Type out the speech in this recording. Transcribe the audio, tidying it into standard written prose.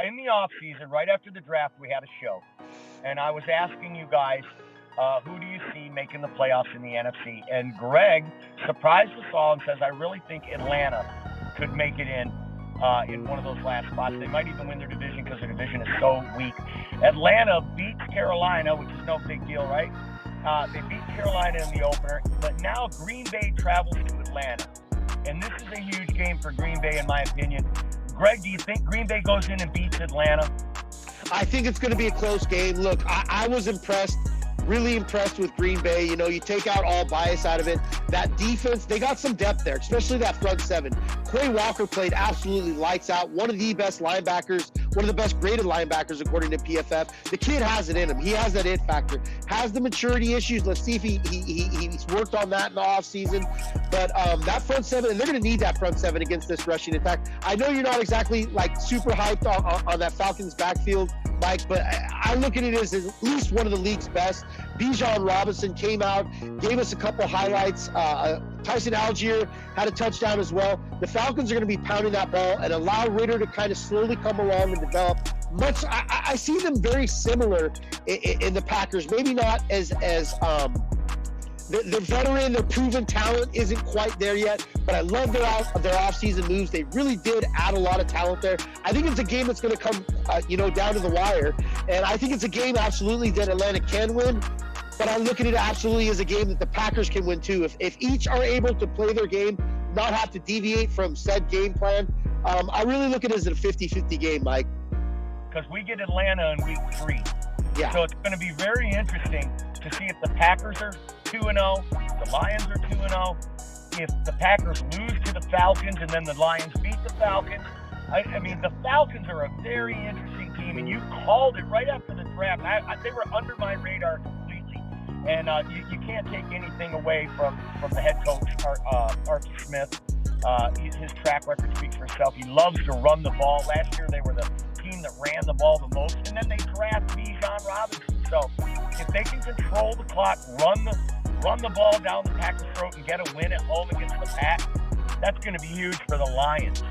in the off season, right after the draft, we had a show, and I was asking you guys, who do you see making the playoffs in the NFC? And Greg surprised us all and says, I really think Atlanta could make it in one of those last spots. They might even win their division because their division is so weak. Atlanta beats Carolina, which is no big deal, right? They beat Carolina in the opener, but now Green Bay travels to Atlanta. And this is a huge game for Green Bay, in my opinion. Greg, do you think Green Bay goes in and beats Atlanta? I think it's going to be a close game. Look, I was impressed, really impressed with Green Bay. You know, you take out all bias out of it. That defense, they got some depth there, especially that front seven. Quay Walker played absolutely lights out. One of the best linebackers, one of the best graded linebackers according to PFF. The kid has it in him. He has that it factor. Has the maturity issues. Let's see if he's worked on that in the offseason. But that front seven, and they're going to need that front seven against this rushing attack. I know you're not exactly like super hyped on that Falcons backfield, Mike, but I look at it as at least one of the league's best. Bijan Robinson came out, gave us a couple highlights. Tyson Algier had a touchdown as well. The Falcons are going to be pounding that ball and allow Ritter to kind of slowly come along and develop. I see them very similar in the Packers. Maybe not as the veteran, their proven talent isn't quite there yet, but I love their offseason moves. They really did add a lot of talent there. I think it's a game that's going to come, down to the wire, and I think it's a game absolutely that Atlanta can win. But I look at it absolutely as a game that the Packers can win too. If each are able to play their game, not have to deviate from said game plan, I really look at it as a 50-50 game, Mike. Because we get Atlanta in week 3. Yeah. So it's going to be very interesting to see if the Packers are 2-0, the Lions are 2-0, if the Packers lose to the Falcons and then the Lions beat the Falcons. I mean, the Falcons are a very interesting team, and you called it right after the draft. They were under my radar completely. And you can't take anything away from the head coach, Arthur Smith. His track record speaks for itself. He loves to run the ball. Last year, they were the team that ran the ball the most. And then they draft Bijan Robinson. So if they can control the clock, run the ball down the Packers' throat and get a win at home against the Pack, that's going to be huge for the Lions.